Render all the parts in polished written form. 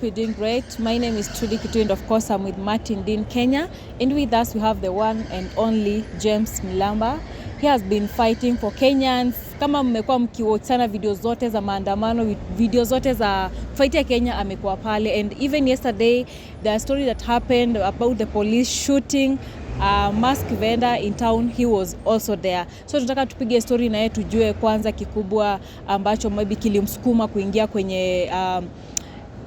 We're doing great. My name is Trudy Kitu, and of course I'm with Martin Dean Kenya, and with us we have the one and only James Milamba. He has been fighting for Kenyans. Kama mmekuwa mkiwatch sana video zote za maandamano, video zote za fight ya Kenya, amekuwa pale. And even yesterday the story that happened about the police shooting a mask vendor in town, he was also there. So tunataka tupige story na yeye tujue kwanza kikubwa ambacho maybe kilimsukuma kuingia kwenye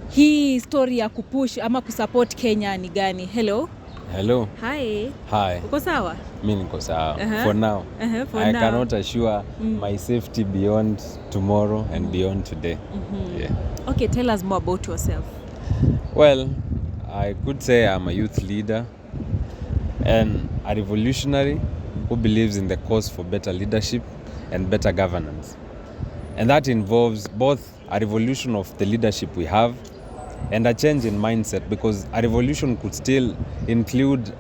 hii story ya kupush ama kusupport Kenya ni gani? Hello. Hello. Hi. Hi. Uko sawa? Mimi niko sawa. For now. For I now. cannot assure my safety beyond tomorrow and beyond today. Yeah. Okay, tell us more about yourself. Well, I could say I'm a youth leader and a revolutionary who believes in the cause for better leadership and better governance. And that involves both a revolution of the leadership we have and a change in mindset, because a revolution could still include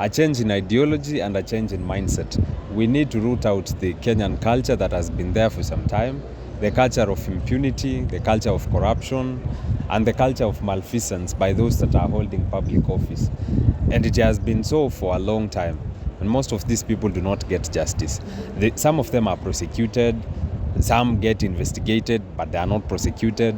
a change in ideology and a change in mindset. We need to root out the Kenyan culture that has been there for some time, the culture of impunity, the culture of corruption, and the culture of malfeasance by those that are holding public office. And it has been so for a long time. And most of these people do not get justice. Some of them are prosecuted, some get investigated, but they are not prosecuted.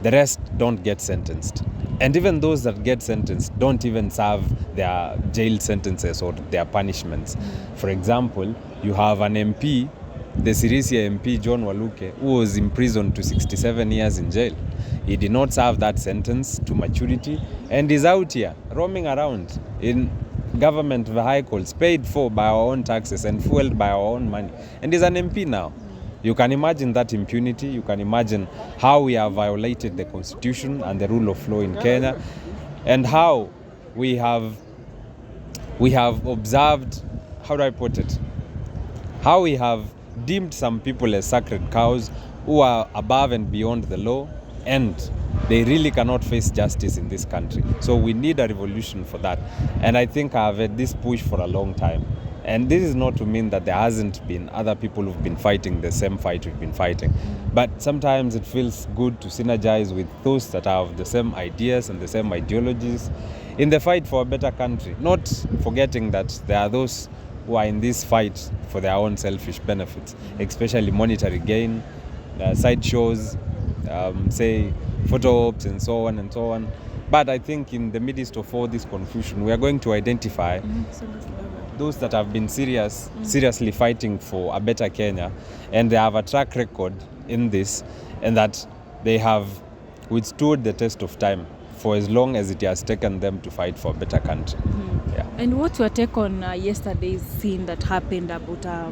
The rest don't get sentenced. And even those that get sentenced don't even serve their jail sentences or their punishments. For example, you have an MP, the Sirisia MP, John Waluke, who was imprisoned to 67 years in jail. He did not serve that sentence to maturity and is out here roaming around in government vehicles paid for by our own taxes and fueled by our own money. And is an MP now. You can imagine that impunity. You can imagine how we have violated the constitution and the rule of law in Kenya, and how we have observed, how do I put it, how we have deemed some people as sacred cows who are above and beyond the law, and they really cannot face justice in this country. So we need a revolution for that. And I think I have had this push for a long time. And this is not to mean that there hasn't been other people who've been fighting the same fight we've been fighting. But sometimes it feels good to synergize with those that have the same ideas and the same ideologies in the fight for a better country. Not forgetting that there are those who are in this fight for their own selfish benefits, especially monetary gain, side shows, say photo ops and so on and so on. But I think in the midst of all this confusion, we are going to identify those that have been seriously fighting for a better Kenya, and they have a track record in this, and that they have withstood the test of time for as long as it has taken them to fight for a better country. Yeah. And what's your take on yesterday's scene that happened about a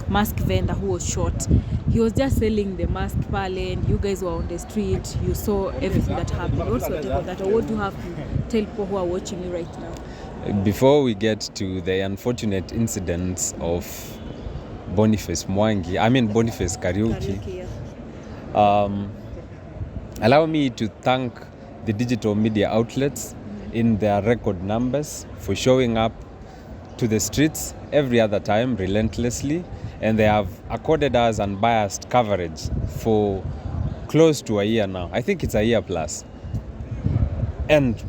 mask vendor who was shot? He was just selling the mask pale, and you guys were on the street. You saw everything that happened. What's your take on that, or what do you have to tell people who are watching you right now? Before we get to the unfortunate incidents of Bonface Kariuki, allow me to thank the digital media outlets in their record numbers for showing up to the streets every other time relentlessly, and they have accorded us unbiased coverage for close to a year now. I think it's a year plus. And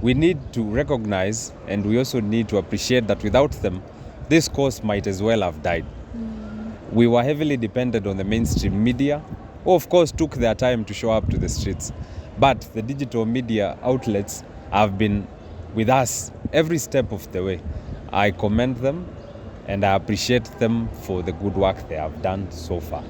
we need to recognize, and we also need to appreciate that without them, this cause might as well have died. We were heavily dependent on the mainstream media, who of course took their time to show up to the streets. But the digital media outlets have been with us every step of the way. I commend them and I appreciate them for the good work they have done so far.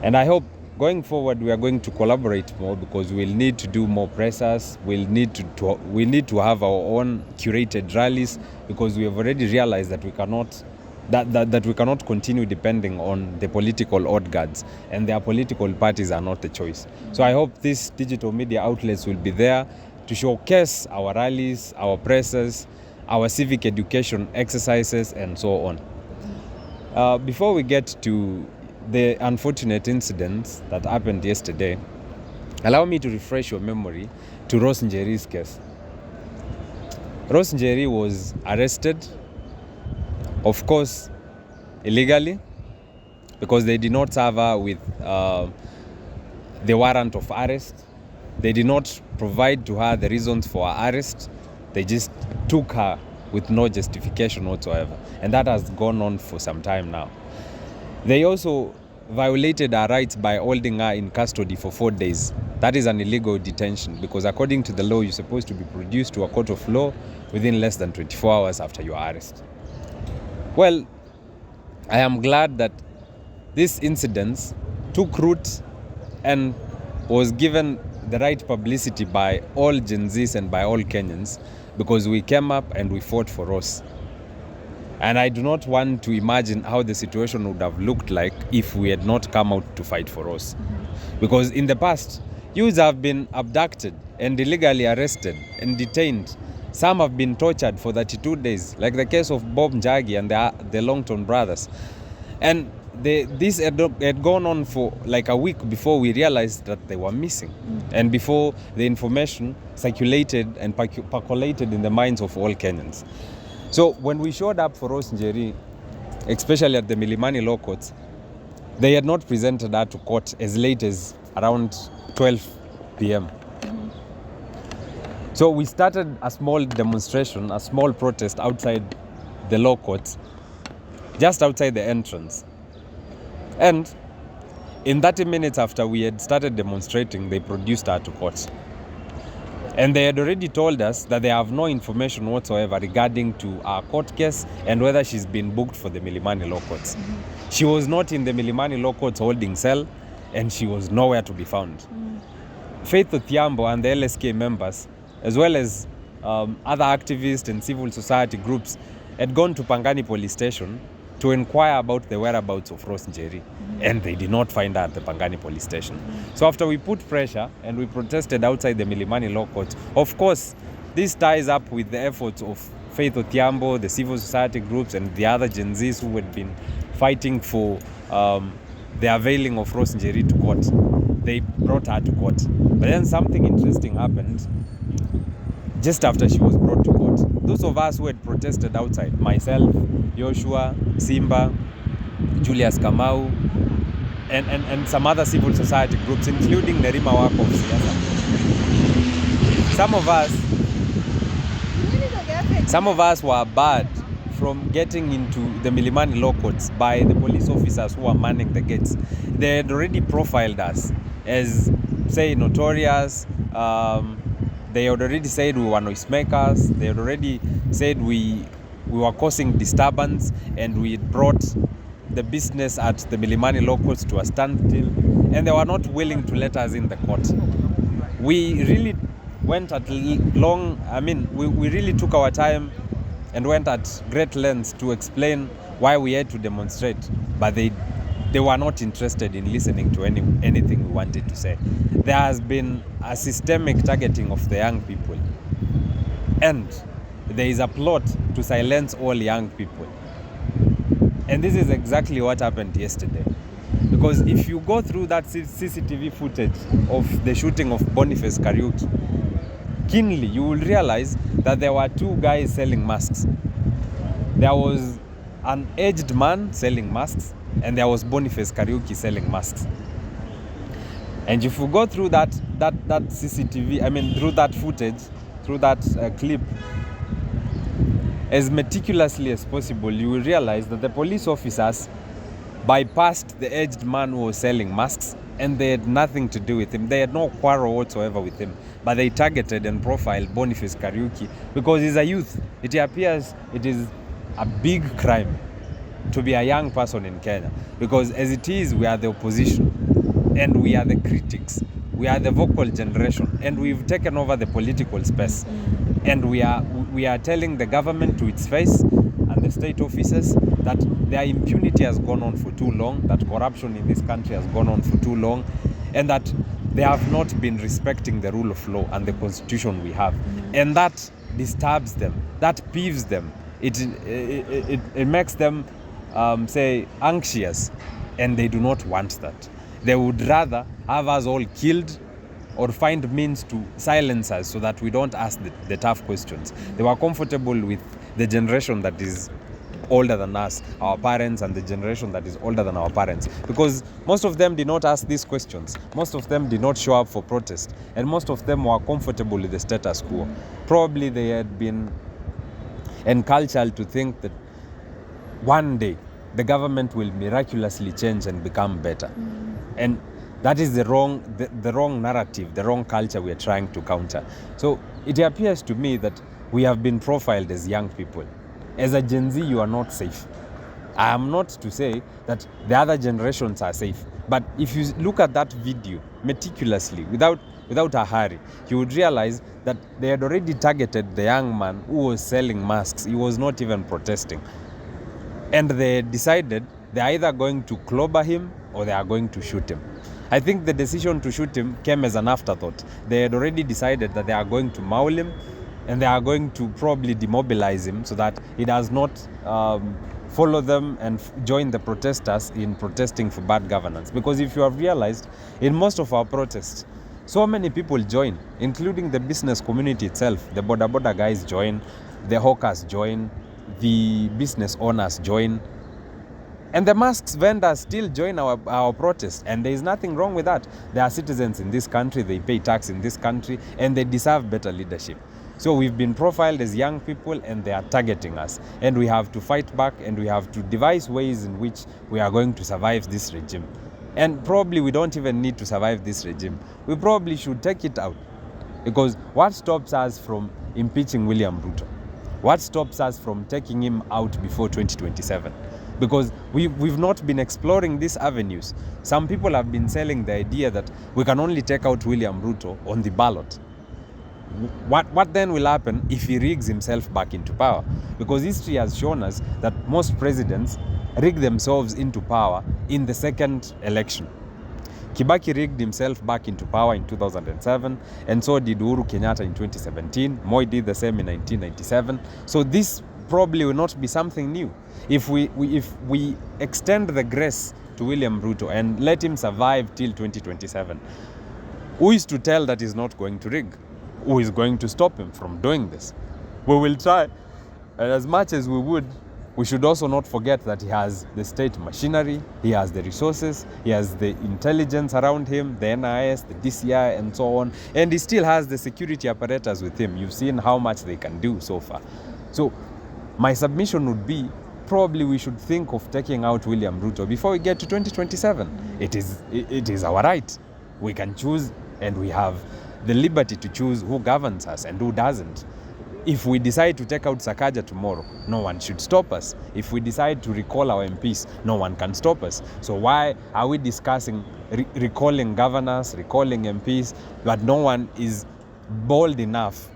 And I hope going forward, we are going to collaborate more, because we'll need to do more pressers. We'll need to have our own curated rallies, because we have already realized that we cannot continue depending on the political odd guards, and their political parties are not the choice. So I hope these digital media outlets will be there to showcase our rallies, our pressers, our civic education exercises, and so on. Before we get to the unfortunate incidents that happened yesterday, allow me to refresh your memory to Rose Njeri's case. Rose Njeri was arrested, of course, illegally, because they did not serve her with the warrant of arrest. They did not provide to her the reasons for her arrest. They just took her with no justification whatsoever. And that has gone on for some time now. They also violated her rights by holding her in custody for 4 days. That is an illegal detention because according to the law, you're supposed to be produced to a court of law within less than 24 hours after your arrest. Well, I am glad that this incident took root and was given the right publicity by all Gen Zs and by all Kenyans, because we came up and we fought for us. And I do not want to imagine how the situation would have looked like if we had not come out to fight for us. Because in the past, youths have been abducted and illegally arrested and detained. Some have been tortured for 32 days, like the case of Bob Mwangi and the Longton brothers. And this had gone on for like a week before we realized that they were missing, and before the information circulated and percolated in the minds of all Kenyans. So when we showed up for Rose Njeri, especially at the Milimani Law Courts, they had not presented her to court as late as around 12 p.m. So we started a small demonstration, a small protest outside the law courts, just outside the entrance. And in 30 minutes after we had started demonstrating, they produced her to court. And they had already told us that they have no information whatsoever regarding to our court case and whether she's been booked for the Milimani Law Courts. She was not in the Milimani Law Courts holding cell, and she was nowhere to be found. Faith Odhiambo and the LSK members, as well as other activists and civil society groups, had gone to Pangani police station to inquire about the whereabouts of Rose Njeri, and they did not find her at the Pangani police station. So after we put pressure and we protested outside the Milimani Law Court, of course, this ties up with the efforts of Faith Odhiambo, the civil society groups, and the other Gen Zs who had been fighting for the availing of Rose Njeri to court. They brought her to court. But then something interesting happened just after she was brought to court. Those of us who had protested outside, myself, Joshua, Simba, Julius Kamau, and some other civil society groups, including the Rima Wako of Siasa. Some of us were barred from getting into the Milimani Law Courts by the police officers who were manning the gates. They had already profiled us as, say, notorious. They had already said we were noisemakers. They had already said we were causing disturbance, and we had brought the business at the Milimani Law Courts to a standstill, and they were not willing to let us in the court. We really went at we really took our time and went at great lengths to explain why we had to demonstrate, but they were not interested in listening to anything we wanted to say. There has been a systemic targeting of the young people, and there is a plot to silence all young people. And this is exactly what happened yesterday. Because if you go through that CCTV footage of the shooting of Bonface Kariuki, keenly, you will realize that there were two guys selling masks. There was an aged man selling masks, and there was Bonface Kariuki selling masks. And if you go through that CCTV, through that footage, through that clip, as meticulously as possible, you will realize that the police officers bypassed the aged man who was selling masks, and they had nothing to do with him. They had no quarrel whatsoever with him, but they targeted and profiled Bonface Kariuki because he's a youth. It appears it is a big crime to be a young person in Kenya, because as it is, we are the opposition and we are the critics. We are the vocal generation, and we've taken over the political space. And we are telling the government to its face and the state officers that their impunity has gone on for too long, that corruption in this country has gone on for too long, and that they have not been respecting the rule of law and the constitution we have. And that disturbs them, that peeves them. It makes them say anxious, and they do not want that. They would rather have us all killed or find means to silence us so that we don't ask the tough questions. They were comfortable with the generation that is older than us, our parents and the generation that is older than our parents, because most of them did not ask these questions. Most of them did not show up for protest, and most of them were comfortable with the status quo. Probably they had been encultured to think that one day the government will miraculously change and become better. And that is the wrong narrative, the wrong culture we are trying to counter. So it appears to me that we have been profiled as young people. As a Gen Z, you are not safe. I am not to say that the other generations are safe, but if you look at that video meticulously, without a hurry, you would realize that they had already targeted the young man who was selling masks. He was not even protesting. And they decided they're either going to clobber him or they are going to shoot him. I think the decision to shoot him came as an afterthought. They had already decided that they are going to maul him, and they are going to probably demobilize him so that he does not follow them and join the protesters in protesting for bad governance. Because if you have realized, in most of our protests, so many people join, including the business community itself. The boda guys join, the hawkers join, the business owners join, and the masks vendors still join our protest, and there is nothing wrong with that. They are citizens in this country, they pay tax in this country, and they deserve better leadership. So we've been profiled as young people, and they are targeting us, and we have to fight back, and we have to devise ways in which we are going to survive this regime. And probably we don't even need to survive this regime. We probably should take it out, because what stops us from impeaching William Ruto? What stops us from taking him out before 2027? Because we've not been exploring these avenues. Some people have been selling the idea that we can only take out William Ruto on the ballot. What then will happen if he rigs himself back into power? Because history has shown us that most presidents rig themselves into power in the second election. Kibaki rigged himself back into power in 2007, and so did Uhuru Kenyatta in 2017. Moi did the same in 1997. So this probably will not be something new. If we extend the grace to William Ruto and let him survive till 2027, who is to tell that he's not going to rig? Who is going to stop him from doing this? We will try, and as much as we would, we should also not forget that he has the state machinery, he has the resources, he has the intelligence around him, the NIS, the DCI, and so on, and he still has the security apparatus with him. You've seen how much they can do so far. So my submission would be, probably we should think of taking out William Ruto before we get to 2027. It is our right. We can choose, and we have the liberty to choose who governs us and who doesn't. If we decide to take out Sakaja tomorrow, no one should stop us. If we decide to recall our MPs, no one can stop us. So why are we discussing recalling governors, recalling MPs, but no one is bold enough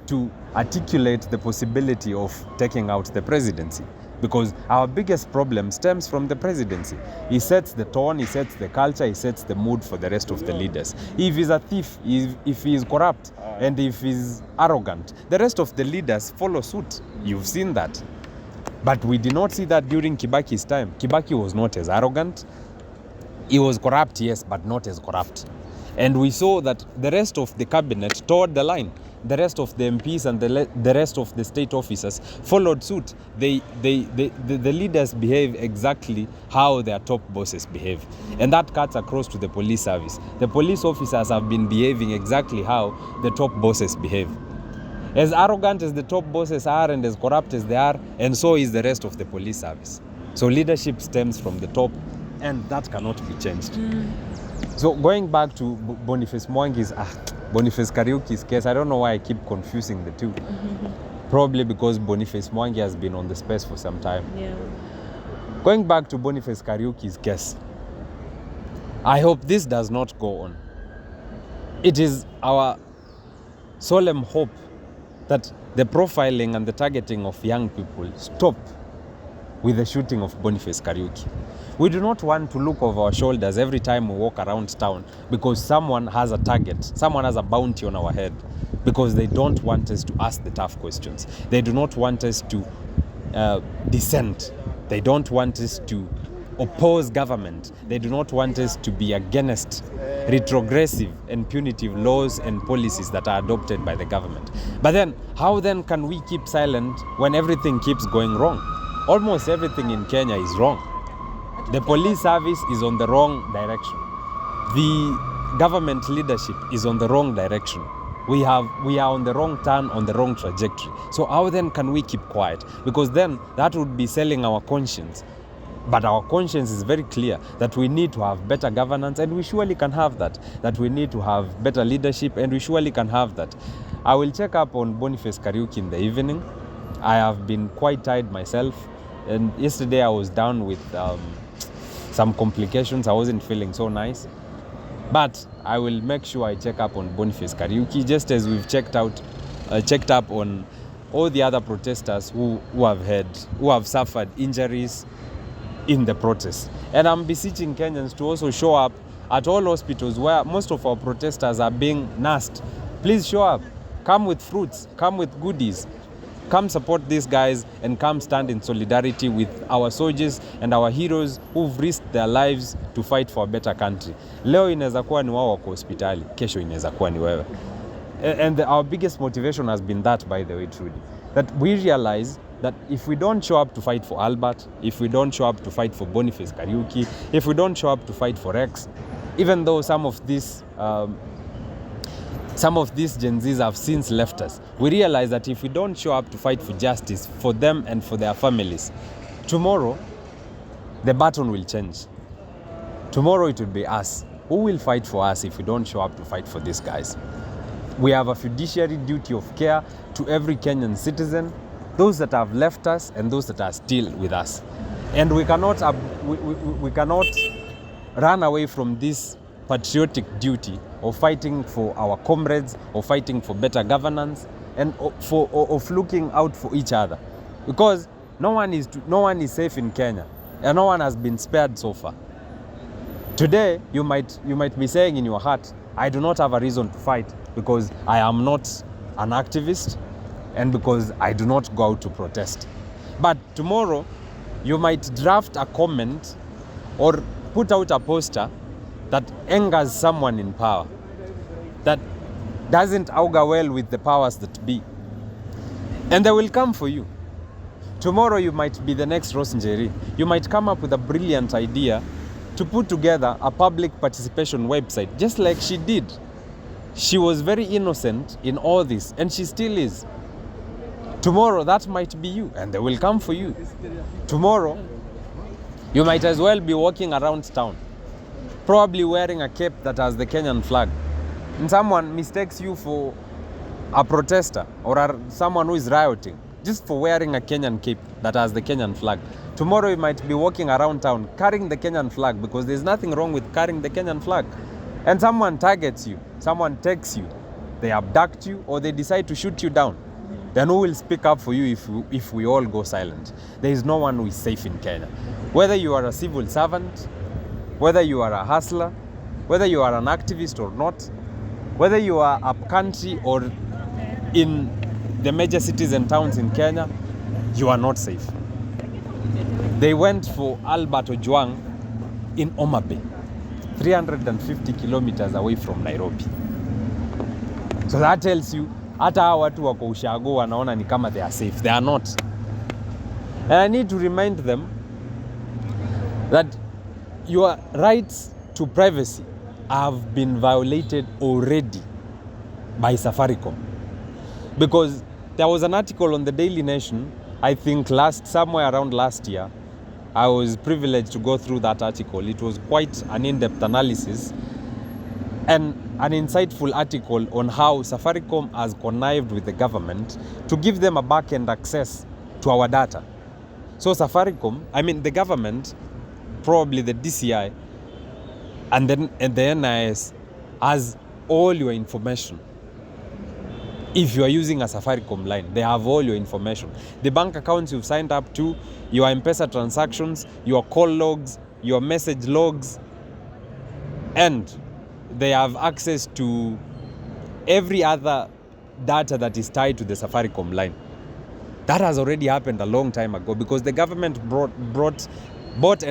to articulate the possibility of taking out the presidency? Because our biggest problem stems from the presidency. He sets the tone, he sets the culture, he sets the mood for the rest of the leaders. If he's a thief, if he is corrupt, and if he's arrogant, the rest of the leaders follow suit. You've seen that. But we did not see that during Kibaki's time. Kibaki was not as arrogant. He was corrupt, yes, but not as corrupt. And we saw that the rest of the cabinet towed the line. The rest of the MPs and the rest of the state officers followed suit. The leaders behave exactly how their top bosses behave. And that cuts across to the police service. The police officers have been behaving exactly how the top bosses behave. As arrogant as the top bosses are and as corrupt as they are, and so is the rest of the police service. So leadership stems from the top, and that cannot be changed. So going back to Bonface Mwangi's, Bonface Kariuki's case, I don't know why I keep confusing the two. Probably because Bonface Mwangi has been on the space for some time. Yeah. Going back to Bonface Kariuki's case, I hope this does not go on. It is our solemn hope that the profiling and the targeting of young people stop with the shooting of Bonface Kariuki. We do not want to look over our shoulders every time we walk around town because someone has a target, someone has a bounty on our head, because they don't want us to ask the tough questions. They do not want us to dissent. They don't want us to oppose government. They do not want us to be against retrogressive and punitive laws and policies that are adopted by the government. But then, how then can we keep silent when everything keeps going wrong? almost everything in Kenya is wrong. The police service is on the wrong direction. The government leadership is on the wrong direction. We are on the wrong turn, on the wrong trajectory. So how then can we keep quiet? Because then that would be selling our conscience. But our conscience is very clear that we need to have better governance, and we surely can have that. That we need to have better leadership, and we surely can have that. I will check up on Bonface Kariuki in the evening. I have been quite tired myself, and yesterday I was down with some complications. I wasn't feeling so nice. But I will make sure I check up on Bonface Kariuki, just as we've checked up on all the other protesters who have suffered injuries in the protest. And I'm beseeching Kenyans to also show up at all hospitals where most of our protesters are being nursed. Please show up. Come with fruits, come with goodies. Come support these guys and come stand in solidarity with our soldiers and our heroes who've risked their lives to fight for a better country. Leo inaweza kuwa ni wao wako hospitali, kesho inaweza kuwa ni wewe. And our biggest motivation has been that, by the way, truly. That we realize that if we don't show up to fight for Albert, if we don't show up to fight for Bonface Kariuki, if we don't show up to fight for Rex, even though some of these Gen Zs have since left us, we realize that if we don't show up to fight for justice for them and for their families, tomorrow the baton will change. Tomorrow it will be us. Who will fight for us if we don't show up to fight for these guys? We have a fiduciary duty of care to every Kenyan citizen, those that have left us and those that are still with us. And we cannot run away from this patriotic duty of fighting for our comrades, of fighting for better governance, and of looking out for each other. Because no one is safe in Kenya, and no one has been spared so far. Today, you might be saying in your heart, I do not have a reason to fight because I am not an activist and because I do not go out to protest. But tomorrow, you might draft a comment or put out a poster that angers someone in power, that doesn't augur well with the powers that be. And they will come for you. Tomorrow you might be the next Rose Njeri. You might come up with a brilliant idea to put together a public participation website, just like she did. She was very innocent in all this, and she still is. Tomorrow that might be you, and they will come for you. Tomorrow, you might as well be walking around town, probably wearing a cape that has the Kenyan flag, and someone mistakes you for a protester or someone who is rioting just for wearing a Kenyan cape that has the Kenyan flag. Tomorrow you might be walking around town carrying the Kenyan flag, because there's nothing wrong with carrying the Kenyan flag. And someone targets you, someone takes you, they abduct you, or they decide to shoot you down. Then who will speak up for you if we all go silent? There is no one who is safe in Kenya. Whether you are a civil servant, whether you are a hustler, whether you are an activist or not, whether you are up country or in the major cities and towns in Kenya, you are not safe. They went for Albert Ojwang in Homa Bay, 350 kilometers away from Nairobi. So that tells you, hata hawa watu wako ushago wanaona ni kama they are safe. They are not. And I need to remind them that your rights to privacy have been violated already by Safaricom. Because there was an article on the Daily Nation, I think somewhere around last year. I was privileged to go through that article. It was quite an in-depth analysis and an insightful article on how Safaricom has connived with the government to give them a back-end access to our data. So the government, probably the DCI, and then the NIS has all your information. If you are using a Safaricom line, they have all your information. The bank accounts you've signed up to, your M-Pesa transactions, your call logs, your message logs, and they have access to every other data that is tied to the Safaricom line. That has already happened a long time ago, because the government bought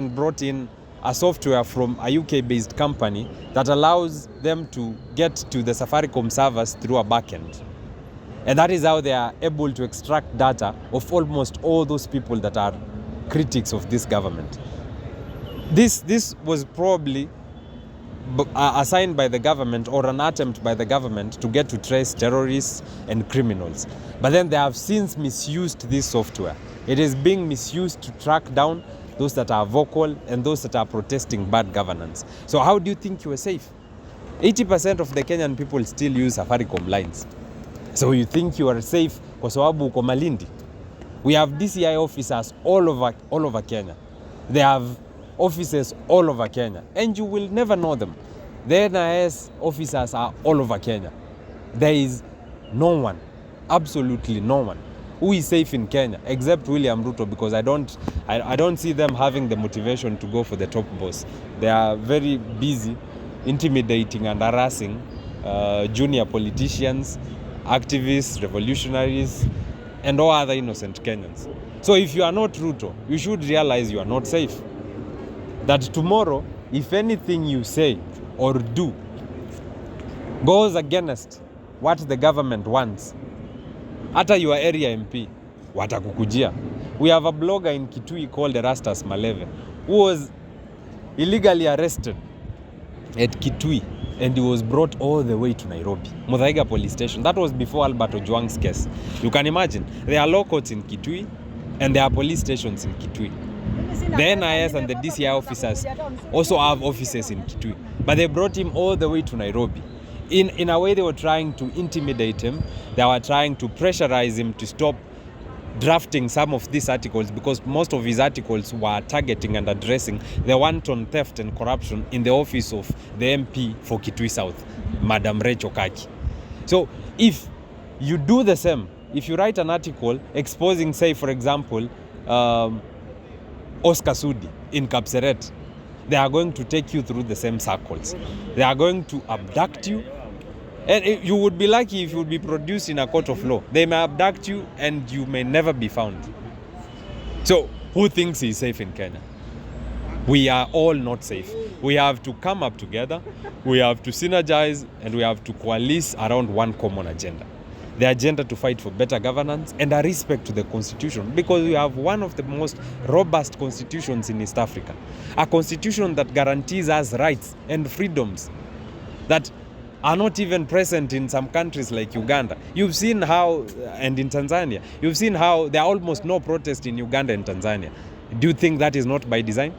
in a software from a UK-based company that allows them to get to the Safaricom servers through a backend. And that is how they are able to extract data of almost all those people that are critics of this government. This was probably assigned by the government, or an attempt by the government to get to trace terrorists and criminals. But then they have since misused this software. It is being misused to track down those that are vocal and those that are protesting bad governance. So how do you think you are safe? 80% of the Kenyan people still use Safaricom lines. So you think you are safe kwa sababu uko Malindi? We have DCI officers all over Kenya. They have offices all over Kenya, and you will never know them. The NIS officers are all over Kenya. There is no one, absolutely no one, who is safe in Kenya except William Ruto, because I don't see them having the motivation to go for the top boss. They are very busy intimidating and harassing junior politicians, activists, revolutionaries, and all other innocent Kenyans. So if you are not Ruto, you should realize you are not safe. That tomorrow, if anything you say or do goes against what the government wants, hata your area MP watakukujia. We have a blogger in Kitui called Erastus Maleve, who was illegally arrested at Kitui, and he was brought all the way to Nairobi, Muthaiga police station. That was before Albert Ojwang's case. You can imagine, there are law courts in Kitui and there are police stations in Kitui. The NIS and the DCI officers also have offices in Kitui, but they brought him all the way to Nairobi. In a way, they were trying to intimidate him. They were trying to pressurize him to stop drafting some of these articles, because most of his articles were targeting and addressing the wanton theft and corruption in the office of the MP for Kitui South, Madam Rachel Kaki. So if you do the same, if you write an article exposing, say, for example, Oscar Sudi in Kapseret, they are going to take you through the same circles. They are going to abduct you, and you would be lucky if you would be produced in a court of law. They may abduct you and you may never be found. So who thinks he's safe in Kenya? We are all not safe. We have to come up together, we have to synergize, and we have to coalesce around one common agenda. The agenda to fight for better governance and a respect to the constitution, because we have one of the most robust constitutions in East Africa. A constitution that guarantees us rights and freedoms that are not even present in some countries like Uganda. You've seen how, and in Tanzania, you've seen how there are almost no protests in Uganda and Tanzania. Do you think that is not by design?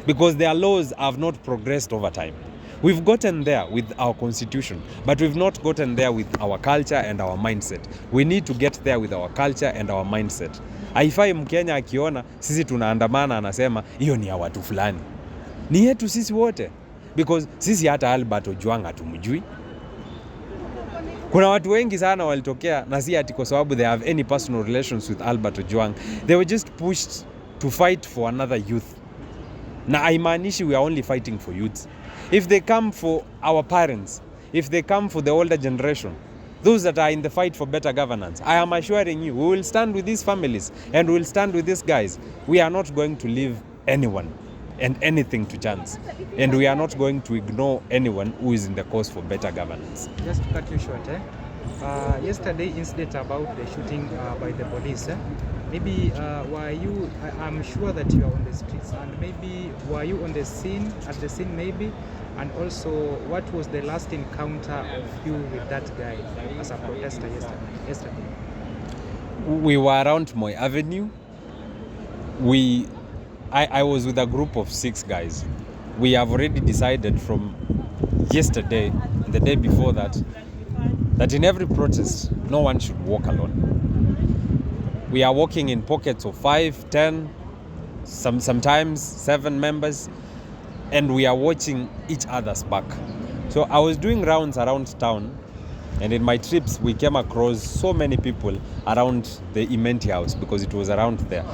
Because their laws have not progressed over time. We've gotten there with our constitution, but we've not gotten there with our culture and our mindset. We need to get there with our culture and our mindset. Haifai Mkenya akiona sisi tunaandamana anasema hiyo ni ya watu fulani. Ni yetu sisi wote, because sisi hata Albert Ojwang hatumjui. Kuna watu wengi sana walitokea, na si ati kwa sababu they have any personal relations with Albert Ojwang. They were just pushed to fight for another youth. Na haimaanishi we are only fighting for youths. If they come for our parents, if they come for the older generation, those that are in the fight for better governance, I am assuring you, we will stand with these families and we will stand with these guys. We are not going to leave anyone and anything to chance. And we are not going to ignore anyone who is in the cause for better governance. Just to cut you short, yesterday incident about the shooting by the police, maybe were you, I'm sure that you are on the streets, and maybe were you on the scene, at the scene maybe, and also what was the last encounter of you with that guy as a protester yesterday? We were around Moi Avenue. I was with a group of 6 guys. We have already decided from yesterday, the day before that in every protest, no one should walk alone. We are walking in pockets of 5, 10, sometimes 7 members, and we are watching each other's back. So I was doing rounds around town, and in my trips, we came across so many people around the Imenti house, because it was around there.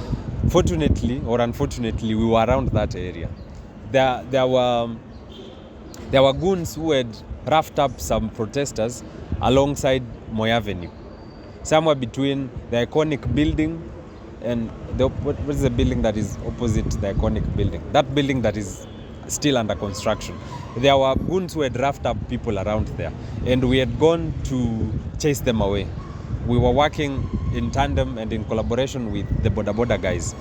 Fortunately or unfortunately, we were around that area. There were goons who had roughed up some protesters alongside Moi Avenue, somewhere between the iconic building and what is the building that is opposite the iconic building? That building that is still under construction. There were goons who had roughed up people around there, and we had gone to chase them away. We were working in tandem and in collaboration with the Boda Boda guys.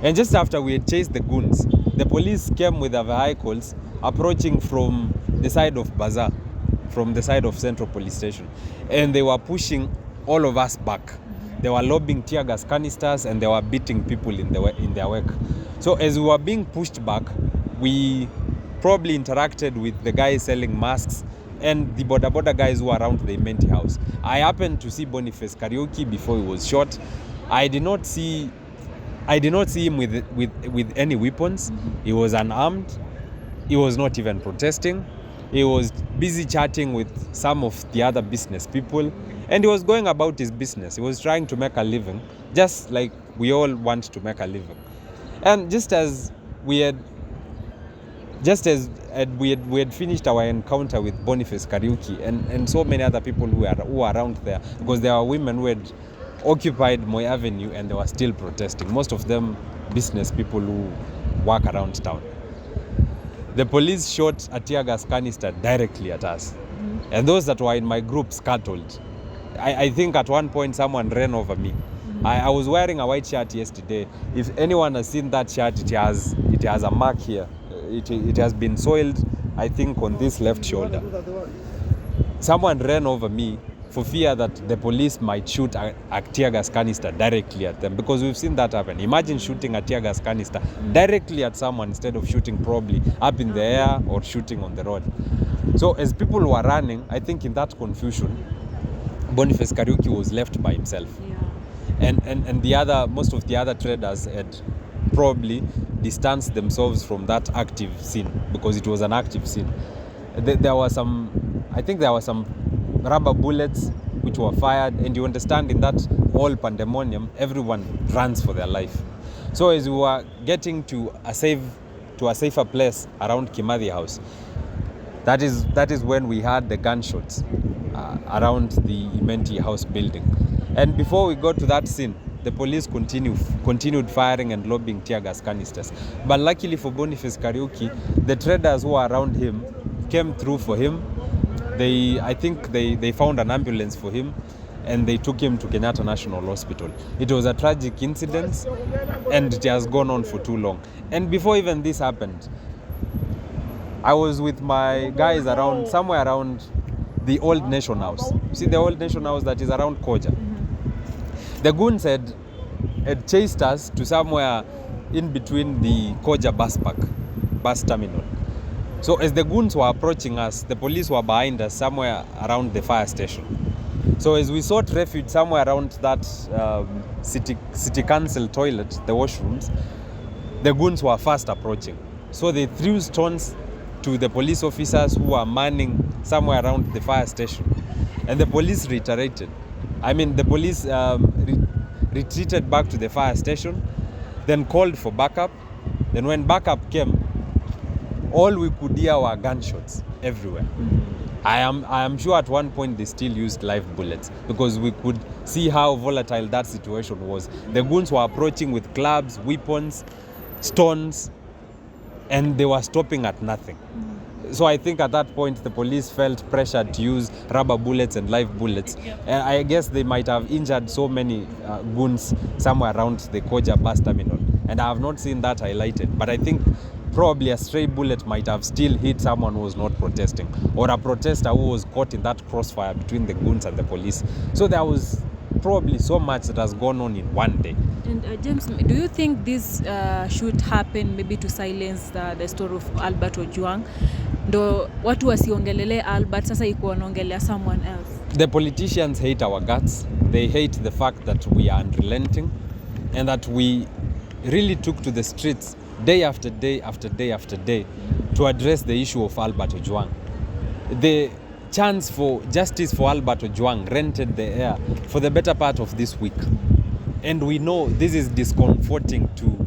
And just after we had chased the goons, the police came with their vehicles approaching from the side of Bazaar, from the side of Central Police Station. And they were pushing all of us back. They were lobbing tear gas canisters and they were beating people in their wake. So as we were being pushed back, we probably interacted with the guys selling masks and the boda guys who were around the Imenti house. I happened to see Bonface Kariuki before he was shot. I did not see him with any weapons. He was unarmed. He was not even protesting. He was busy chatting with some of the other business people, and he was going about his business. He was trying to make a living, just like we all want to make a living. And just as we had finished our encounter with Bonface Kariuki and so many other people who were around there, because there were women who had occupied Moi Avenue and they were still protesting, most of them business people who work around town. The police shot a tear gas canister directly at us. And those that were in my group scuttled. I think at one point someone ran over me. I was wearing a white shirt yesterday. If anyone has seen that shirt, it has a mark here. It has been soiled, I think, on this left shoulder. Someone ran over me for fear that the police might shoot a tear gas canister directly at them, because we've seen that happen. Imagine shooting a tear gas canister directly at someone instead of shooting probably up in the air or shooting on the road. So as people were running, I think in that confusion, Bonface Kariuki was left by himself. Yeah. And most of the other traders had probably distanced themselves from that active scene, because it was an active scene. There were some rubber bullets which were fired, and you understand, in that whole pandemonium, everyone runs for their life. So as we were getting to a safer place around Kimathi House, that is when we heard the gunshots around the Imenti House building. And before we got to that scene, the police continued firing and lobbing tear gas canisters. But luckily for Bonface Kariuki, the traders who were around him came through for him. I think they found an ambulance for him and they took him to Kenyatta National Hospital. It was a tragic incident and it has gone on for too long. And before even this happened, I was with my guys somewhere around the old Nation House. You see the old Nation House that is around Koja? The goons had chased us to somewhere in between the Koja bus terminal. So as the goons were approaching us, the police were behind us somewhere around the fire station. So as we sought refuge somewhere around that city council toilet, the washrooms, the goons were fast approaching. So they threw stones to the police officers who were manning somewhere around the fire station. And the police reiterated. The police retreated back to the fire station, then called for backup. Then when backup came, all we could hear were gunshots everywhere. I am sure at one point they still used live bullets, because we could see how volatile that situation was. The goons were approaching with clubs, weapons, stones, and they were stopping at nothing. So I think at that point the police felt pressured to use rubber bullets and live bullets. And I guess they might have injured so many goons somewhere around the Koja bus terminal. And I have not seen that highlighted. But I think probably a stray bullet might have still hit someone who was not protesting, or a protester who was caught in that crossfire between the goons and the police. So there was probably so much that has gone on in one day. And James, do you think this should happen maybe to silence the story of Albert Ojwang? Ndo watu wasiongelele Albert, sasa iko wanaongelea someone else. The politicians hate our guts. They hate the fact that we are unrelenting and that we really took to the streets day after day after day after day to address the issue of Albert Ojwang. The chance for justice for Albert Ojwang rented the air for the better part of this week. And we know this is discomforting to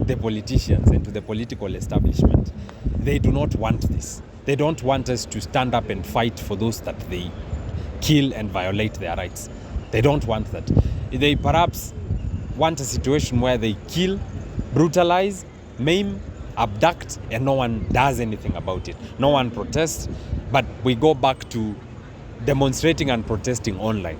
the politicians and to the political establishment. They do not want this. They don't want us to stand up and fight for those that they kill and violate their rights. They don't want that. They perhaps want a situation where they kill, brutalize, maim, abduct, and no one does anything about it. No one protests, but we go back to demonstrating and protesting online.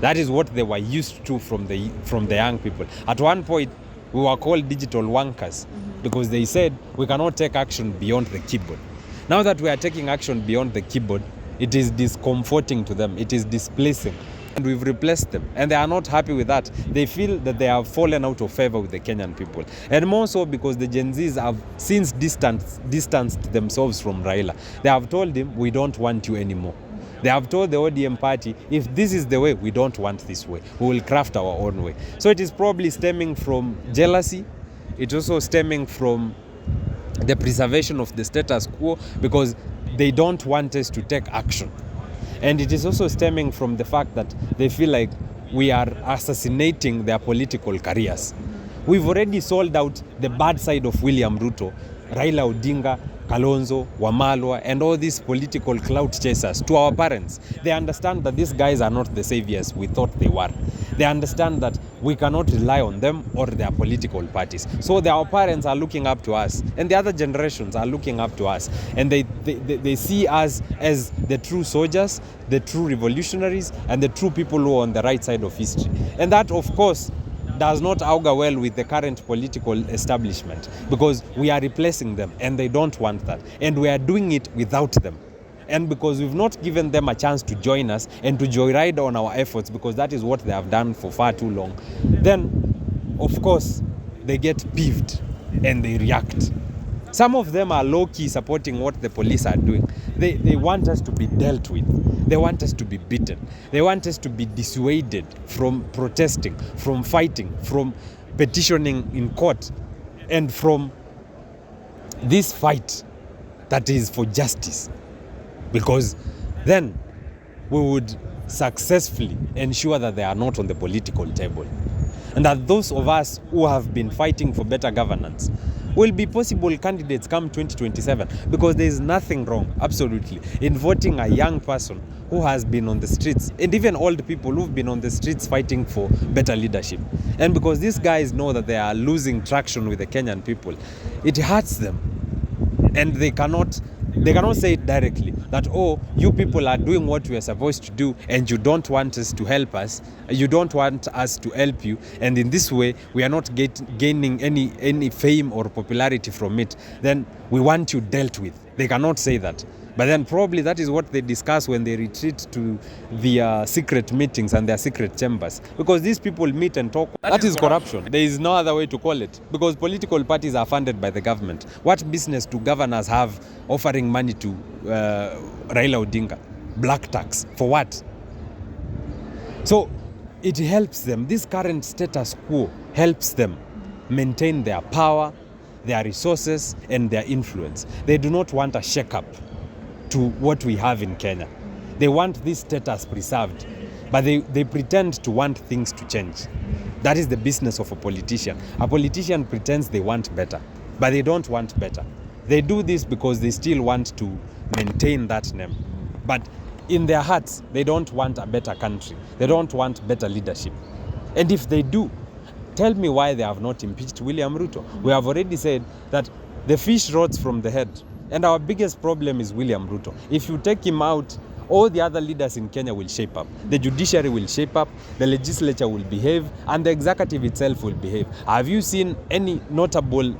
That is what they were used to from the young people. At one point, we were called digital wankers because they said we cannot take action beyond the keyboard. Now that we are taking action beyond the keyboard, it is discomforting to them, it is displacing. And we've replaced them, and they are not happy with that. They feel that they have fallen out of favor with the Kenyan people, and more so because the Gen Zs have since distanced themselves from Raila. They have told him, we don't want you anymore. They have told the ODM party, if this is the way, we don't want this way. We will craft our own way. So it is probably stemming from jealousy. It's also stemming from the preservation of the status quo, because they don't want us to take action. And it is also stemming from the fact that they feel like we are assassinating their political careers. We've already sold out the bad side of William Ruto, Raila Odinga, Kalonzo, Wamalwa, and all these political clout chasers to our parents. They understand that these guys are not the saviors we thought they were. They understand that we cannot rely on them or their political parties. So our parents are looking up to us, and the other generations are looking up to us. And they see us as the true soldiers, the true revolutionaries, and the true people who are on the right side of history. And that, of course, does not augur well with the current political establishment, because we are replacing them and they don't want that, and we are doing it without them. And because we've not given them a chance to join us and to joyride on our efforts, because that is what they have done for far too long, then of course they get peeved and they react. Some of them are low-key supporting what the police are doing. They want us to be dealt with. They want us to be beaten. They want us to be dissuaded from protesting, from fighting, from petitioning in court, and from this fight that is for justice. Because then we would successfully ensure that they are not on the political table. And that those of us who have been fighting for better governance will be possible candidates come 2027, because there is nothing wrong, absolutely, in voting a young person who has been on the streets, and even old people who've been on the streets fighting for better leadership. And because these guys know that they are losing traction with the Kenyan people, it hurts them, and they cannot say it directly that, oh, you people are doing what we are supposed to do and you don't want us to help us, you don't want us to help you, and in this way we are not gaining any fame or popularity from it, then we want you dealt with. They cannot say that. But then probably that is what they discuss when they retreat to their secret meetings and their secret chambers. Because these people meet and talk. That is corruption. There is no other way to call it. Because political parties are funded by the government. What business do governors have offering money to Raila Odinga? Black tax. For what? So it helps them. This current status quo helps them maintain their power, their resources, and their influence. They do not want a shake-up to what we have in Kenya. They want this status preserved, but they pretend to want things to change. That is the business of a politician. A politician pretends they want better, but they don't want better. They do this because they still want to maintain that name. But in their hearts, they don't want a better country. They don't want better leadership. And if they do, tell me why they have not impeached William Ruto. We have already said that the fish rots from the head. And our biggest problem is William Ruto. If you take him out, all the other leaders in Kenya will shape up. The judiciary will shape up, the legislature will behave, and the executive itself will behave. Have you seen any notable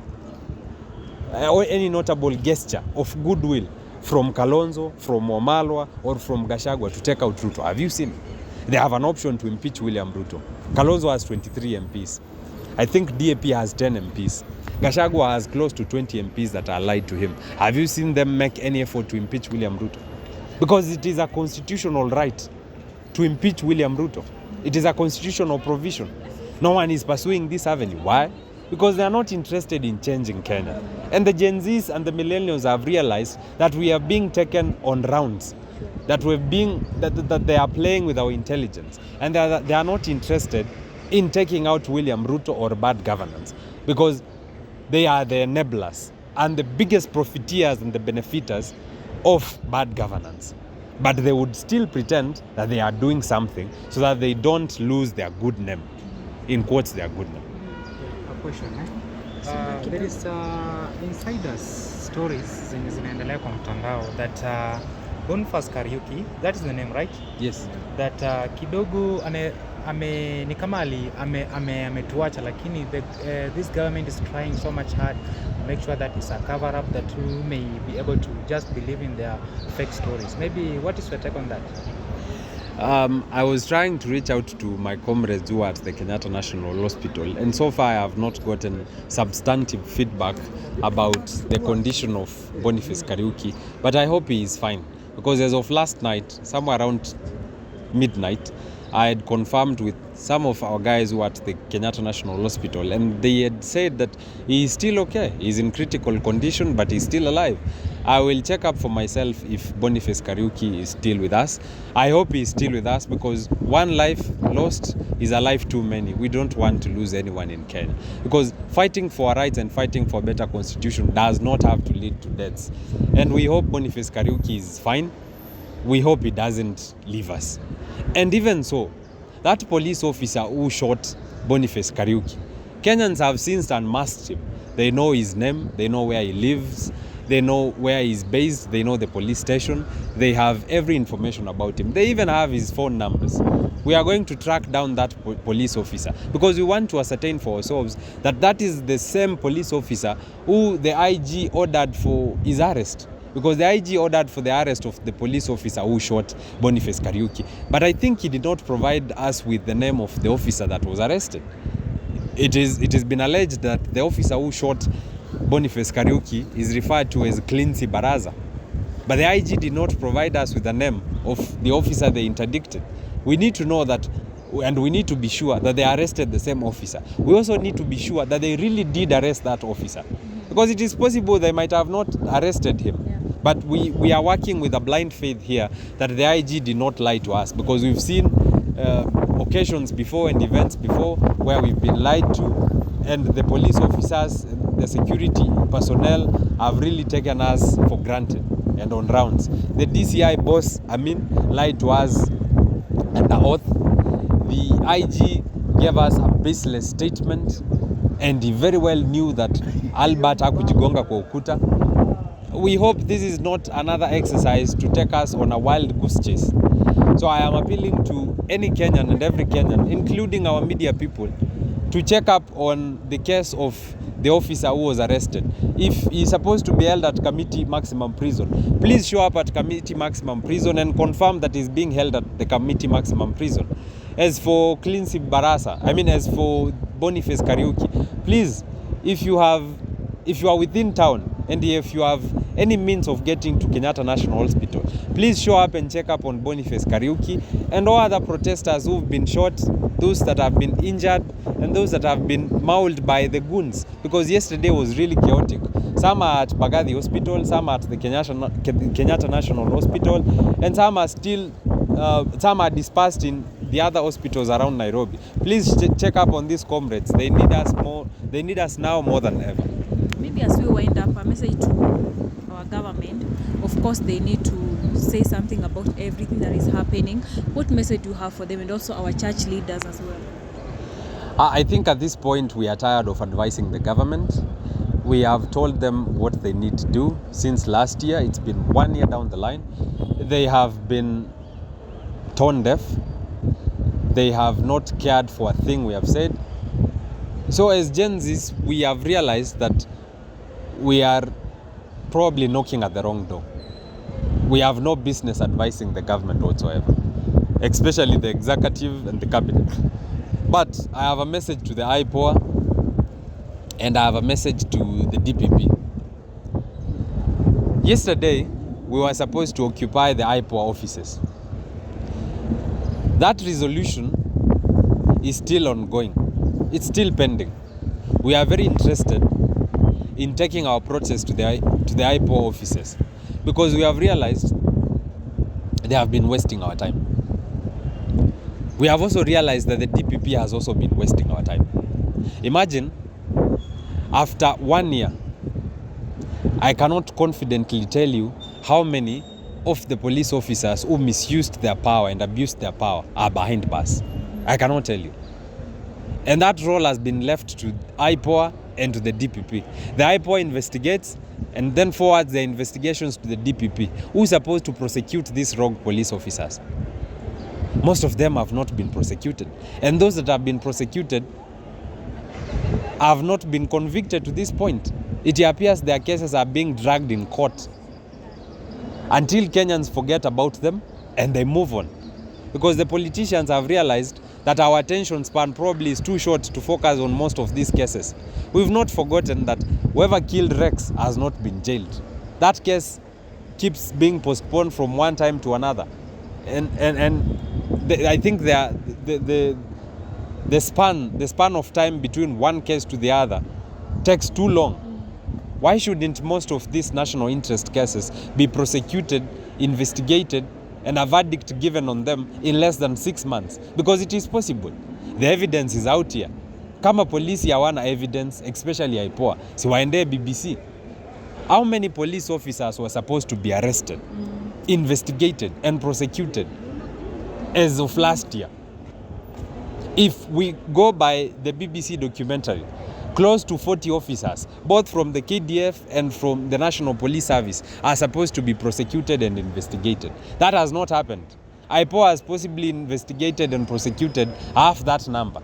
gesture of goodwill from Kalonzo, from Wamalwa, or from Gachagua to take out Ruto? Have you seen? They have an option to impeach William Ruto. Kalonzo has 23 MPs. I think DAP has 10 MPs. Gachagua has close to 20 MPs that are allied to him. Have you seen them make any effort to impeach William Ruto? Because it is a constitutional right to impeach William Ruto. It is a constitutional provision. No one is pursuing this avenue. Why? Because they are not interested in changing Kenya. And the Gen Zs and the millennials have realized that we are being taken on rounds, that they are playing with our intelligence, and they are not interested in taking out William Ruto or bad governance, because they are the enablers and the biggest profiteers and the benefiters of bad governance. But they would still pretend that they are doing something so that they don't lose their good name. In quotes, their good name. A question, there is insiders stories zinaendelea kwa mtandao that Bonface Kariuki, that is the name, right? Yes. That kidogo ni kama ametuacha, lakini this government is trying so much hard to make sure that it's a cover up, that we may be able to just believe in their fake stories. Maybe what is your take on that? I was trying to reach out to my comrades who are at the Kenyatta National Hospital, and so far I have not gotten substantive feedback about the condition of Bonface Kariuki, but I hope he is fine, because as of last night, somewhere around midnight, I had confirmed with some of our guys who are at the Kenyatta National Hospital, and they had said that he is still okay. He's in critical condition, but he's still alive. I will check up for myself if Bonface Kariuki is still with us. I hope he's still with us, because one life lost is a life too many. We don't want to lose anyone in Kenya, because fighting for our rights and fighting for a better constitution does not have to lead to deaths. And we hope Bonface Kariuki is fine. We hope he doesn't leave us. And even so, that police officer who shot Bonface Kariuki, Kenyans have since unmasked him. They know his name, they know where he lives, they know where he's based, they know the police station, they have every information about him. They even have his phone numbers. We are going to track down that police officer, because we want to ascertain for ourselves that that is the same police officer who the IG ordered for his arrest. Because the IG ordered for the arrest of the police officer who shot Bonface Kariuki. But I think he did not provide us with the name of the officer that was arrested. It has been alleged that the officer who shot Bonface Kariuki is referred to as Clincy Baraza. But the IG did not provide us with the name of the officer they interdicted. We need to know that, and we need to be sure that they arrested the same officer. We also need to be sure that they really did arrest that officer. Because it is possible they might have not arrested him. Yeah. But we are working with a blind faith here that the IG did not lie to us, because we've seen occasions before and events before where we've been lied to, and the police officers, the security personnel have really taken us for granted and on rounds. The DCI boss, lied to us under oath. The IG gave us a baseless statement, and he very well knew that Albert hakujigonga kwa ukuta. We hope this is not another exercise to take us on a wild goose chase. So I am appealing to any Kenyan and every Kenyan, including our media people, to check up on the case of the officer who was arrested. If he's supposed to be held at Committee Maximum Prison, please show up at Committee Maximum Prison and confirm that he's being held at the Committee Maximum Prison. As for Clincy Barasa, as for Bonface Kariuki, please, if you are within town, and if you have any means of getting to Kenyatta National Hospital, please show up and check up on Bonface Kariuki and all other protesters who've been shot, those that have been injured, and those that have been mauled by the goons. Because yesterday was really chaotic. Some are at Bagathi Hospital, some are at the Kenyatta National Hospital, and some are dispersed in the other hospitals around Nairobi. Please check up on these comrades. They need us more. They need us now more than ever. Maybe as we wind up, a message to our government. Of course, they need to say something about everything that is happening. What message do you have for them, and also our church leaders as well? I think at this point we are tired of advising the government. We have told them what they need to do since last year. It's been 1 year down the line. They have been tone deaf. They have not cared for a thing we have said. So as Gen Zs, we have realized that we are probably knocking at the wrong door. We have no business advising the government whatsoever, especially the executive and the cabinet. But I have a message to the IPOA, and I have a message to the DPP. Yesterday, we were supposed to occupy the IPOA offices. That resolution is still ongoing. It's still pending. We are very interested in taking our protest to the IPOA offices, because we have realized they have been wasting our time. We have also realized that the DPP has also been wasting our time. Imagine, after 1 year, I cannot confidently tell you how many of the police officers who misused their power and abused their power are behind bars. I cannot tell you. And that role has been left to IPOA and to the DPP. The IPOA investigates and then forwards the investigations to the DPP, who is supposed to prosecute these rogue police officers. Most of them have not been prosecuted. And those that have been prosecuted have not been convicted to this point. It appears their cases are being dragged in court until Kenyans forget about them and they move on. Because the politicians have realized that our attention span probably is too short to focus on most of these cases. We've not forgotten that whoever killed Rex has not been jailed. That case keeps being postponed from one time to another. I think the span of time between one case to the other takes too long. Why shouldn't most of these national interest cases be prosecuted, investigated, and a verdict given on them in less than 6 months? Because it is possible. The evidence is out here. Kama polisi hawana evidence, especially IPOA, si waende BBC. How many police officers were supposed to be arrested, investigated, and prosecuted as of last year? If we go by the BBC documentary, close to 40 officers, both from the KDF and from the National Police Service, are supposed to be prosecuted and investigated. That has not happened. IPOA has possibly investigated and prosecuted half that number.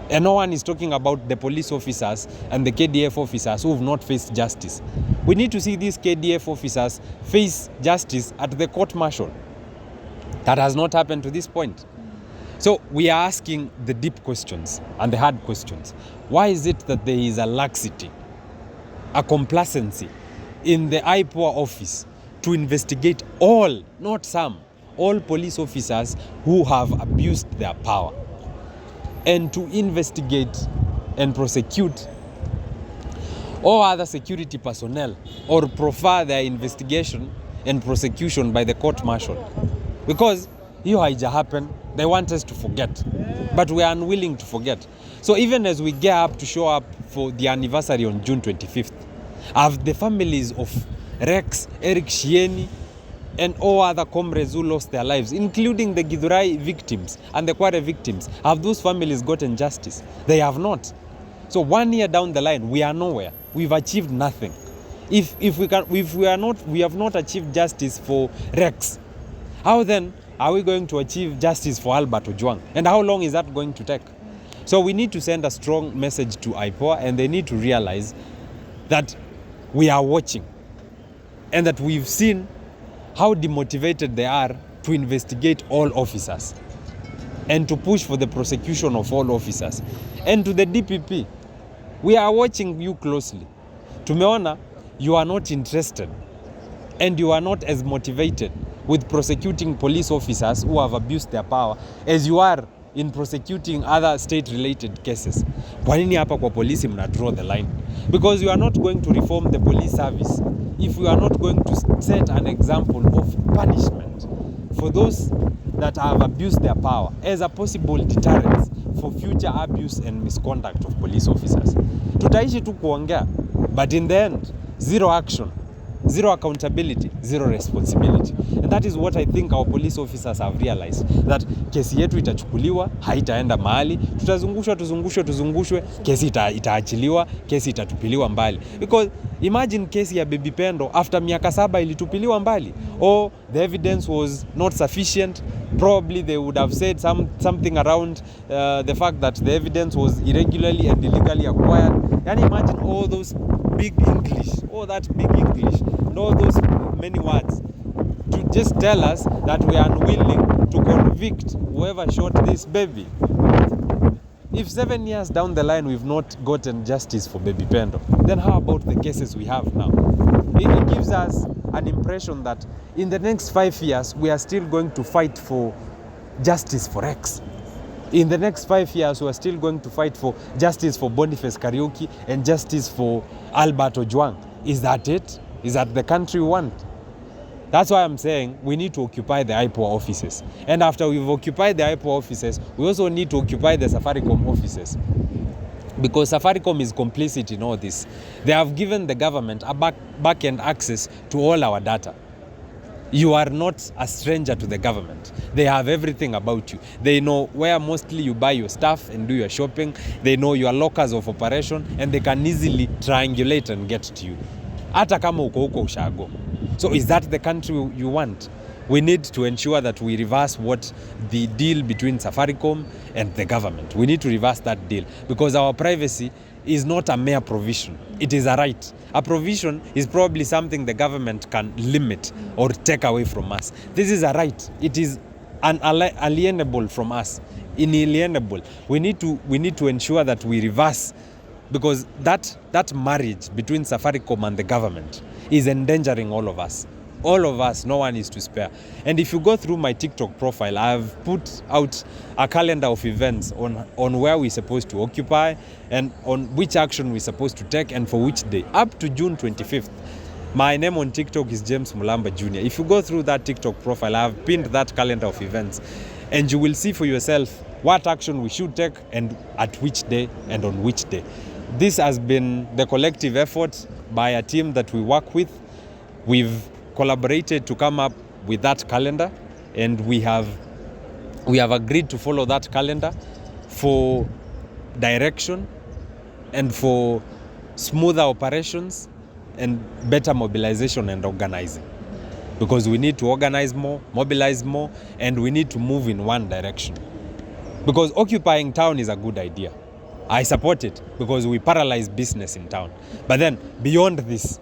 And no one is talking about the police officers and the KDF officers who have not faced justice. We need to see these KDF officers face justice at the court-martial. That has not happened to this point. So we are asking the deep questions and the hard questions. Why is it that there is a laxity, a complacency in the IPOA office to investigate all, not some, all police officers who have abused their power, and to investigate and prosecute all other security personnel or prefer their investigation and prosecution by the court-martial? Because hiyo haija happen. They want us to forget, but we are unwilling to forget. So even as we gear up to show up for the anniversary on June 25th, have the families of Rex, Eric Shieni, and all other comrades who lost their lives, including the Githurai victims and the Kware victims, have those families gotten justice? They have not. So 1 year down the line, we are nowhere. We've achieved nothing. If we have not achieved justice for Rex, how then are we going to achieve justice for Albert Ojwang? And how long is that going to take? So we need to send a strong message to IPOA, and they need to realize that we are watching and that we've seen how demotivated they are to investigate all officers and to push for the prosecution of all officers. And to the DPP, we are watching you closely. Tumeona you are not interested and you are not as motivated with prosecuting police officers who have abused their power as you are in prosecuting other state-related cases. Kwa nini hapa kwa polisi mna draw the line? Because you are not going to reform the police service if you are not going to set an example of punishment for those that have abused their power as a possible deterrent for future abuse and misconduct of police officers. Tutaishi tu kuongea, but in the end, zero action. Zero accountability, zero responsibility. And that is what I think our police officers have realized, that kesi yetu itachukuliwa, haitaenda mahali, tuzungushwe, kesi itaachiliwa, kesi itatupiliwa mbali. Because imagine kesi ya Baby Pendo after miaka 7 ilitupiliwa mbali. Or the evidence was not sufficient. Probably they would have said something around the fact that the evidence was irregularly and illegally acquired. And imagine all those big English, all that big English, and all those many words to just tell us that we are unwilling to convict whoever shot this baby. If 7 years down the line we've not gotten justice for Baby Pendo, then how about the cases we have now? It gives us an impression that in the next 5 years we are still going to fight for justice for Rex. In the next 5 years, we are still going to fight for justice for Bonface Kariuki and justice for Albert Ojwang. Is that it? Is that the country we want? That's why I'm saying we need to occupy the IPOA offices. And after we've occupied the IPOA offices, we also need to occupy the Safaricom offices. Because Safaricom is complicit in all this. They have given the government a back-end access to all our data. You are not a stranger to the government. They have everything about you. They know where mostly you buy your stuff and do your shopping. They know your locus of operation, and they can easily triangulate and get to you. Hata kama uko huko ushago. So is that the country you want? we need to ensure that we reverse what the deal between Safaricom and the government. We need to reverse that deal because our privacy is not a mere provision. It is a right. A provision is probably something the government can limit or take away from us. This is a right. It is unalienable from us, inalienable. We need to ensure that we reverse, because that marriage between Safaricom and the government is endangering all of us. All of us, no one is to spare. And if you go through my TikTok profile, I've put out a calendar of events on where we're supposed to occupy and on which action we're supposed to take and for which day, up to June 25th. My name on TikTok is James Mulamba Jr. If you go through that TikTok profile, I've pinned that calendar of events and you will see for yourself what action we should take and at which day and on which day. This has been the collective effort by a team that we work with. We've collaborated to come up with that calendar, and we have agreed to follow that calendar for direction and for smoother operations and better mobilization and organizing, because we need to organize more, mobilize more, and we need to move in one direction, because occupying town is a good idea. I support it because we paralyze business in town. But then beyond this,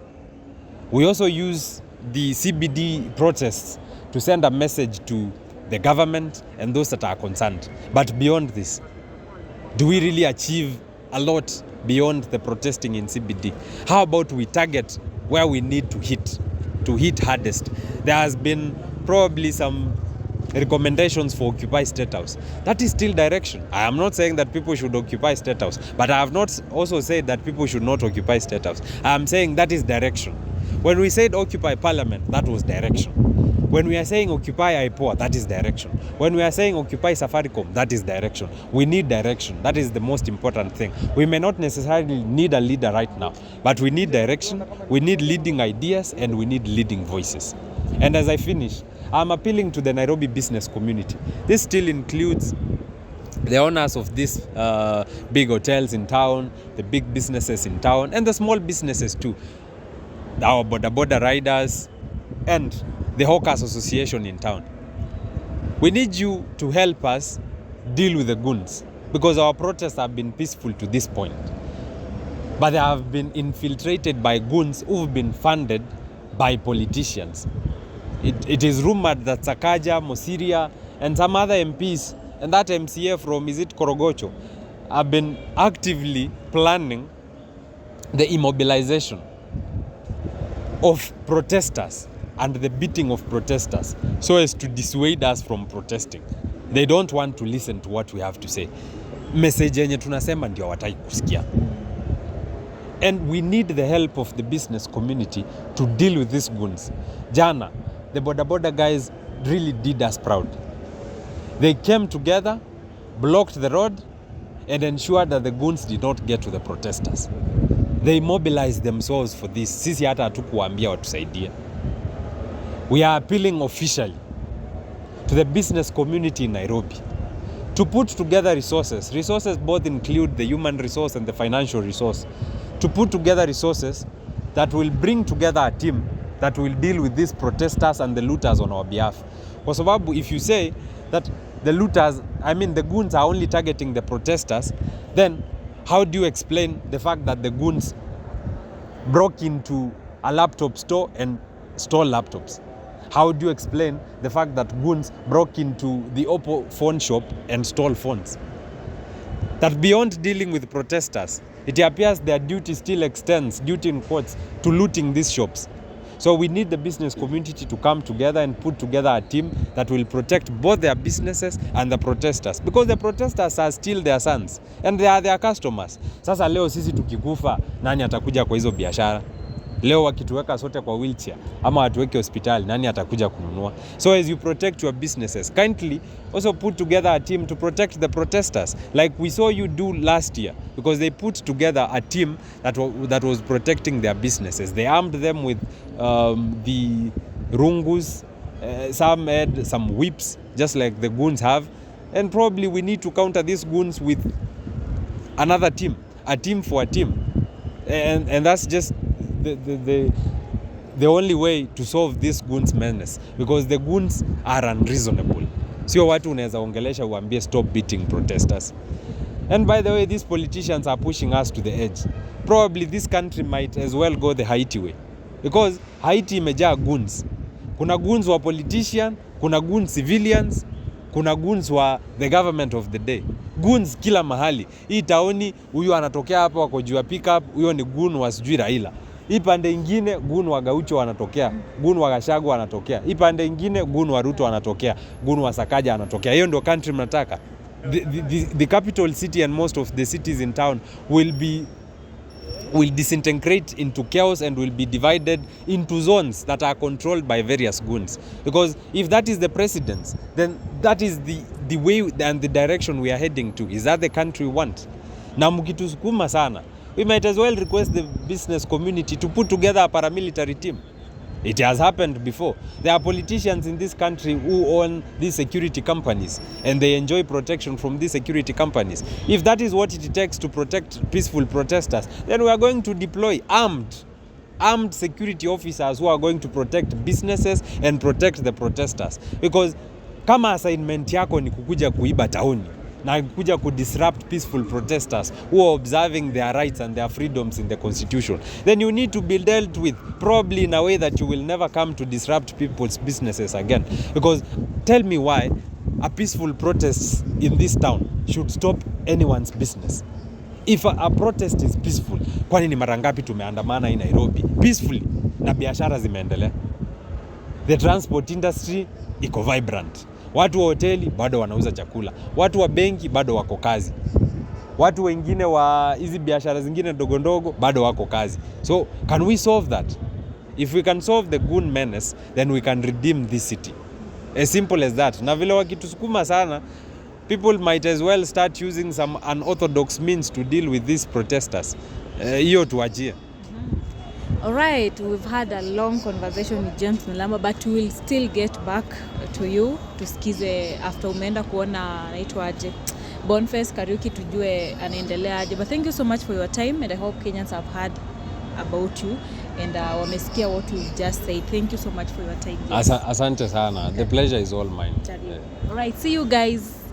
we also use the CBD protests to send a message to the government and those that are concerned. But beyond this, do we really achieve a lot beyond the protesting in CBD? How about we target where we need to hit hardest? There has been probably some recommendations for Occupy State House. That is still direction. I am not saying that people should occupy State House, but I have not also said that people should not occupy State House. I am saying that is direction. When we said occupy Parliament, that was direction. When we are saying occupy IPOA, that is direction. When we are saying occupy Safaricom, that is direction. We need direction. That is the most important thing. We may not necessarily need a leader right now, but we need direction, we need leading ideas, and we need leading voices. And as I finish, I'm appealing to the Nairobi business community. This still includes the owners of these big hotels in town, the big businesses in town, and the small businesses too. Our border riders and the Hawkers Association in town. We need you to help us deal with the goons, because our protests have been peaceful to this point. But they have been infiltrated by goons who've been funded by politicians. It is rumored that Sakaja, Mosiria, and some other MPs, and that MCA from, is it Korogocho, have been actively planning the immobilization of protesters and the beating of protesters so as to dissuade us from protesting. They don't want to listen to what we have to say. Message yenye tunasema ndio hawataki kusikia. And we need the help of the business community to deal with these goons. Jana, the border guys really did us proud. They came together, blocked the road, and ensured that the goons did not get to the protesters. They mobilized themselves for this. Sisi hata hatukuwaambia watusaidie. We are appealing officially to the business community in Nairobi to put together resources. Resources both include the human resource and the financial resource. To put together resources that will bring together a team that will deal with these protesters and the looters on our behalf. Kwa sababu if you say that the looters, the goons are only targeting the protesters, then how do you explain the fact that the goons broke into a laptop store and stole laptops? How do you explain the fact that goons broke into the Oppo phone shop and stole phones? That beyond dealing with protesters, it appears their duty still extends, duty in quotes, to looting these shops. So we need the business community to come together and put together a team that will protect both their businesses and the protesters, because the protesters are still their sons and they are their customers. Sasa leo sisi tukikufa, nani atakuja kwa hizo biashara? Leo wakituweka sote kwa wheelchair ama watuweke hospitali, nani atakuja kununua? So as you protect your businesses, kindly also put together a team to protect the protesters, like we saw you do last year, because they put together a team that was protecting their businesses. They armed them with the rungus, some had some whips, just like the goons have, and probably we need to counter these goons with another team, a team for a team, and that's just the only way to solve this goons menace, because the goons are unreasonable. Sio watu unaweza ongelesha uambie stop beating protesters. And by the way, these politicians are pushing us to the edge. Probably this country might as well go the Haiti way, because Haiti imejaa goons. Kuna goons wa politician, kuna goons civilians, kuna goons wa the government of the day. Goons kila mahali. Hii taoni huyu anatokea hapa wako juu ya pickup, huyo ni goon wa sijui Raila. Hii pande ingine goon wa Gaucho wanatokea, goon wa Gashagu wanatokea. Hii pande ingine goon wa Ruto wanatokea, goon wa Sakaja wanatokea. Hiyo ndio country mnataka. The capital city and most of the cities in town will disintegrate into chaos and will be divided into zones that are controlled by various goons. Because if that is the precedence, then that is the way and the direction we are heading to. Is that the country we want? Na mkitusukuma sana, we might as well request the business community to put together a paramilitary team. It has happened before. There are politicians in this country who own these security companies and they enjoy protection from these security companies. If that is what it takes to protect peaceful protesters, then we are going to deploy armed security officers who are going to protect businesses and protect the protesters. Because kama assignment yako ni kukuja kuiba tauni na kuja kudisrupt peaceful protesters who are observing their rights and their freedoms in the constitution, then you need to be dealt with probably in a way that you will never come to disrupt people's businesses again. Because tell me why a peaceful protest in this town should stop anyone's business. If a protest is peaceful, kwani ni mara ngapi tumeandamana in Nairobi peacefully na biashara zimeendelea? The transport industry iko vibrant. Watu wa hoteli bado wanauza chakula. Watu wa benki bado wako kazi. Watu wengine wa hizi biashara zingine ndogo ndogo bado wako kazi. So can we solve that? If we can solve the goon menace, then we can redeem this city. As simple as that. Na vile wakitusukuma sana, people might as well start using some unorthodox means to deal with these protesters. Hiyo tuachie. Alright, we've had a long conversation with James Mlamba, but we will still get back to you tusikize after umeenda kuona naitwaje Bonface Kariuki, tujue anaendelea aje. But thank you so much for your time and I hope Kenyans have heard about you and wamesikia what you just said. Thank you so much for your time. Asante sana. The pleasure is all mine. Alright, see you guys.